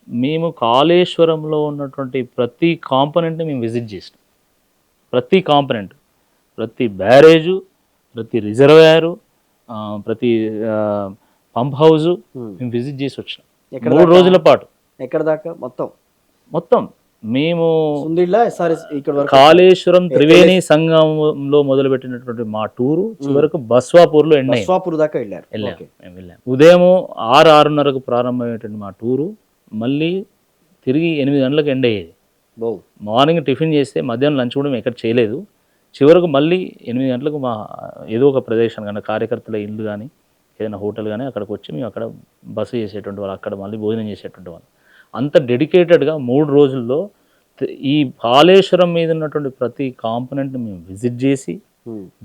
మేము కాళేశ్వరంలో ఉన్నటువంటి ప్రతి కాంపోనెంట్‌ని మేము విజిట్ చేసినాం. ప్రతి కాంపోనెంట్, ప్రతి బ్యారేజు, ప్రతి రిజర్వాయరు, ప్రతి ఆహ్, పంప్ హౌజు మేము విజిట్ చేసి వచ్చినాం. 3 రోజుల పాటు. ఎక్కడ దాకా మొత్తం మొత్తం మేము సుందిళ్ళ ఎస్ఆర్ఎస్ ఇక్కడ వరకు కాళేశ్వరం త్రివేణి సంగమంలో మొదలుపెట్టినటువంటి మా టూరు చివరకు బస్వాపూర్‌లో ఎండ్ అయింది. బస్వాపూర్ దాకా వెళ్ళారు. మేము వెళ్ళాం. ఉదయం 6:30కు ప్రారంభమయ్యేటువంటి మా టూరు మళ్ళీ తిరిగి 8 గంటలకు ఎండ్ అయ్యేది. మార్నింగ్ టిఫిన్ చేస్తే మధ్యాహ్నం లంచ్ కూడా మేము ఎక్కడ చేయలేదు. చివరకు మళ్ళీ 8 గంటలకు మా ఏదో ఒక ప్రదేశం కానీ కార్యకర్తల ఇల్లు కానీ ఏదైనా హోటల్ కానీ అక్కడికి వచ్చి మేము అక్కడ బస చేసేటువంటి వాళ్ళు, అక్కడ మళ్ళీ భోజనం చేసేటువంటి వాళ్ళు. అంత డెడికేటెడ్గా 3 రోజుల్లో ఈ కాళేశ్వరం మీద ఉన్నటువంటి ప్రతి కాంపోనెంట్ని మేము విజిట్ చేసి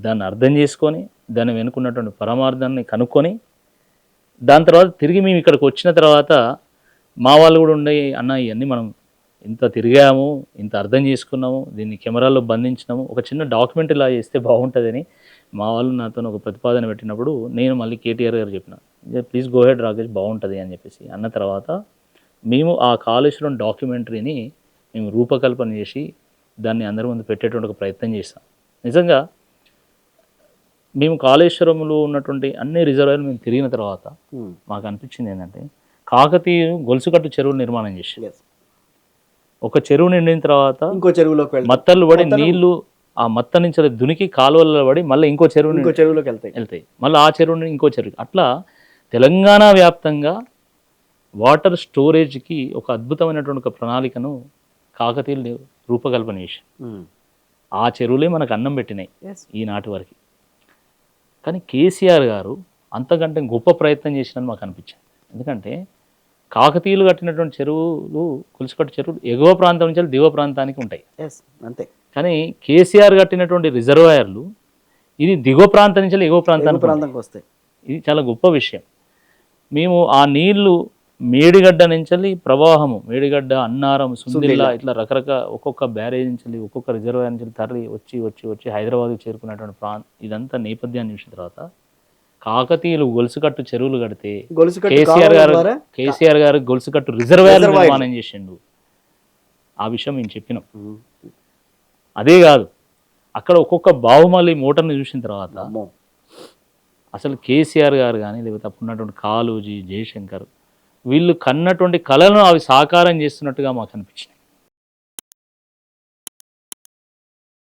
దాన్ని అర్థం చేసుకొని దాన్ని వెనుకున్నటువంటి పరమార్థాన్ని కనుక్కొని దాని తర్వాత తిరిగి మేము ఇక్కడికి వచ్చిన తర్వాత మా వాళ్ళు కూడా ఉండే అన్న ఇవన్నీ మనం ఇంత తిరిగాము, ఇంత అర్థం చేసుకున్నాము, దీన్ని కెమెరాలో బంధించినాము, ఒక చిన్న డాక్యుమెంట్ ఇలా చేస్తే బాగుంటుందని మా వాళ్ళు నాతో ఒక ప్రతిపాదన పెట్టినప్పుడు నేను మళ్ళీ కేటీఆర్ గారు చెప్పిన, ప్లీజ్ గో హెడ్ రాకేష్, బాగుంటుంది అని చెప్పేసి అన్న తర్వాత మేము ఆ కాళేశ్వరం డాక్యుమెంటరీని మేము రూపకల్పన చేసి దాన్ని అందరి ముందు పెట్టేటువంటి ఒక ప్రయత్నం చేస్తాం. నిజంగా మేము కాళేశ్వరంలో ఉన్నటువంటి అన్ని రిజర్వాయర్లు మేము తిరిగిన తర్వాత మాకు అనిపించింది ఏంటంటే కాకతీయ గొలుసుకట్టు చెరువులు నిర్మాణం చేసి ఒక చెరువు నిండిన తర్వాత ఇంకో చెరువులోకి మత్తలు పడి నీళ్లు ఆ మత్త నుంచి దునికి కాలువలలో పడి మళ్ళీ ఇంకో చెరువులోకి వెళ్తాయి, మళ్ళీ ఆ చెరువు నుండి ఇంకో చెరువు, అట్లా తెలంగాణ వ్యాప్తంగా వాటర్ స్టోరేజ్కి ఒక అద్భుతమైనటువంటి ఒక ప్రణాళికను కాకతీయులు రూపకల్పన చేసి ఆ చెరువులే మనకు అన్నం పెట్టినాయి ఈనాటి వరకు. కానీ కేసీఆర్ గారు అంతకంటే గొప్ప ప్రయత్నం చేసినని మాకు అనిపించింది. ఎందుకంటే కాకతీయులు కట్టినటువంటి చెరువులు, గొలుసుకట్టు చెరువులు ఎగువ ప్రాంతం నుంచి దిగువ ప్రాంతానికి ఉంటాయి అంతే. కానీ కేసీఆర్ కట్టినటువంటి రిజర్వాయర్లు ఇది దిగువ ప్రాంతం నుంచి ఎగువ ప్రాంతానికి వస్తాయి. ఇది చాలా గొప్ప విషయం. మేము ఆ నీళ్లు మేడిగడ్డ నుంచి ప్రవాహము, మేడిగడ్డ, అన్నారం, సుందిల్ల ఇట్లా రకరకాల ఒక్కొక్క బ్యారేజ్ నుంచి ఒక్కొక్క రిజర్వాయర్ నుంచి తరలి వచ్చి వచ్చి వచ్చి హైదరాబాద్కి చేరుకున్నటువంటి ఇదంతా నేపథ్యాన్ని చూసిన తర్వాత కాకతీయులు గొలుసుకట్టు చెరువులు కడితే కేసీఆర్ గారు గొలుసుకట్టు రిజర్వాయర్ నిర్మాణం చేసిండు. ఆ విషయం మేము చెప్పినాం. అదే కాదు, అక్కడ ఒక్కొక్క బాహుమలి మోటార్ని చూసిన తర్వాత అసలు కేసీఆర్ గారు కానీ లేకపోతే అప్పుడు ఉన్నటువంటి కాళోజీ, జయశంకర్ వీళ్ళు కన్నటువంటి కళలను అవి సాకారం చేస్తున్నట్టుగా మాకు అనిపించింది.